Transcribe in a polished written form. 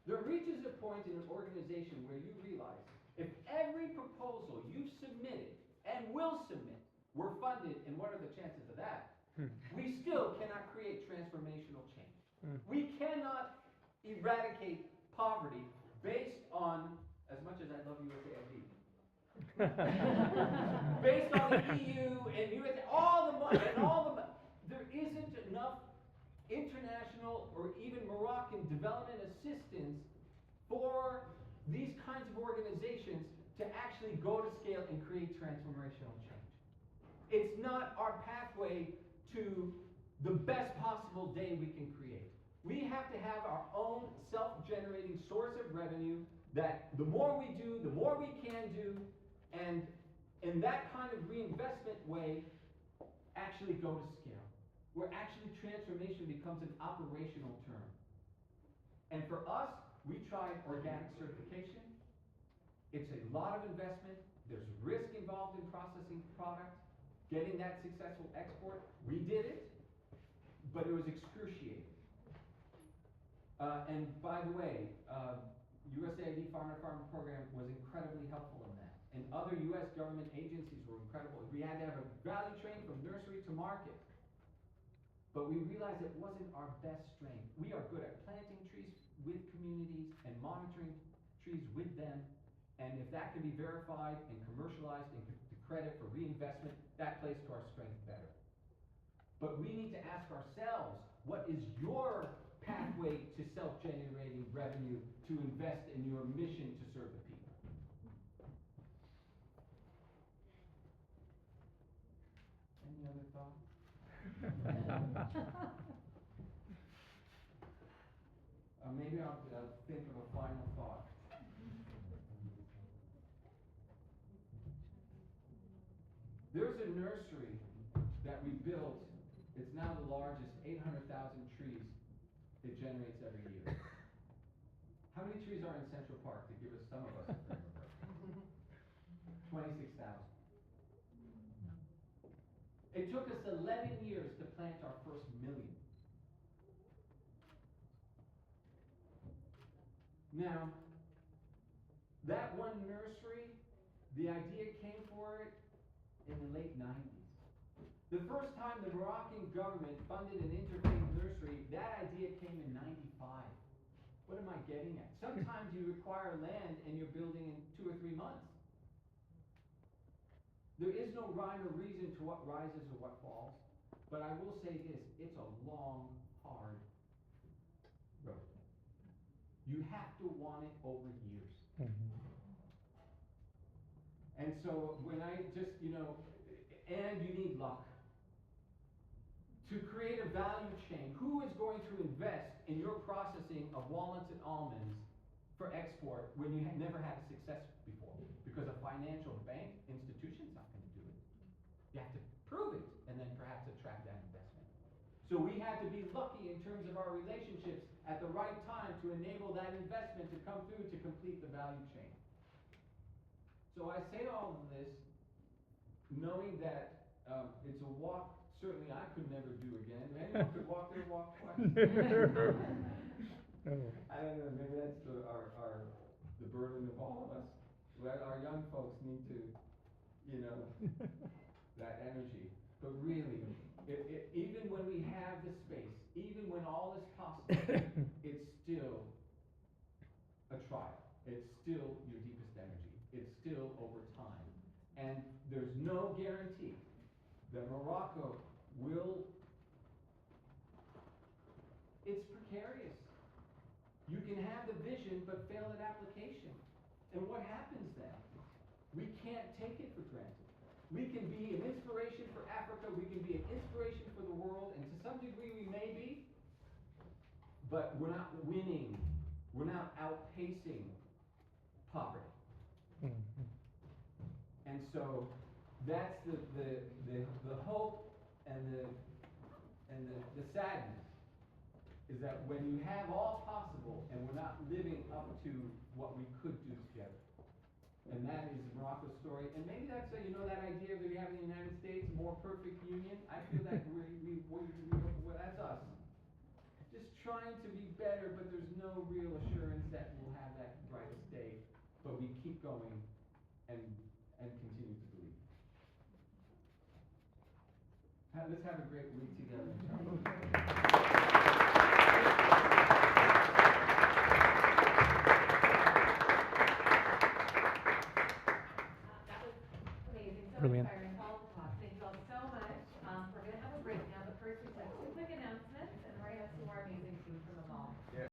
There reaches a point in an organization where you realize if every proposal you've submitted and will submit were funded, and what are the chances of that? We still cannot create transformational change. We cannot eradicate poverty based on, as much as I love USAID, based on the EU and USA, all the money, there isn't enough international or even Moroccan development assistance for these kinds of organizations to actually go to scale and create transformational change. It's not our pathway to the best possible day we can create. We have to have our own self-generating source of revenue that the more we do, the more we can do, and in that kind of reinvestment way, actually go to scale. Where actually transformation becomes an operational term. And for us, we tried organic certification. It's a lot of investment. There's risk involved in processing product, getting that successful export. We did it, but it was excruciating. And by the way, USAID Farm-to-Farm program was incredibly helpful in that. And other US government agencies were incredible. We had to have a value chain from nursery to market. But we realized it wasn't our best strength. We are good at planting trees with communities and monitoring trees with them. And if that can be verified and commercialized and to credit for reinvestment, that plays to our strength better. But we need to ask ourselves, what is your pathway to self-generating revenue to invest in your mission to serve the people? Any other thoughts? Maybe I'll think of a final thought. There's a nursery that we built. It's now the largest, 800,000 trees it generates every year. How many trees are in Central Park to give us some of us a frame of reference? 26,000. It took us 11 years to plant our first million. Now, that one nursery, the idea came for it in the late 90s. The first time the Moroccan government funded an interfaith nursery, that idea came in 95. What am I getting at? Sometimes you require land and you're building in 2 or 3 months. There is no rhyme or reason to what rises or what falls, but I will say this, it's a long, hard road. You have to want it over years. And so when I just, and you need luck. To create a value chain, who is going to invest in your processing of walnuts and almonds for export when you never had a success before? Because a financial bank institution's not going to do it. You have to prove it and then perhaps attract that investment. So we had to be lucky in terms of our relationships at the right time to enable that investment to come through to complete the value chain. So I say all of this knowing that it's a walk certainly I could never do again. Anyone could walk their walk twice. I don't know, maybe that's the burden of all of us. Well, our young folks need to, that energy. But really, even when we have the space, even when all is possible, it's still a trial. It's still your deepest energy. It's still over time. And there's no guarantee that Morocco will, it's precarious. You can have the vision but fail at application. And what happens then? We can't take it for granted. We can be an inspiration for Africa, we can be an inspiration for the world, and to some degree we may be, but we're not winning, we're not outpacing poverty. And so that's the hope and the sadness is that when you have all possible and we're not living up to what we could do together. And that is Morocco's story. And maybe that's that idea that we have in the United States, more perfect union. I feel that that's us. Just trying to be better, but there's no real assurance that will have that brightest day, but we keep going and continue to believe. Let's have a great week together. That was amazing, so Brilliant. inspiring.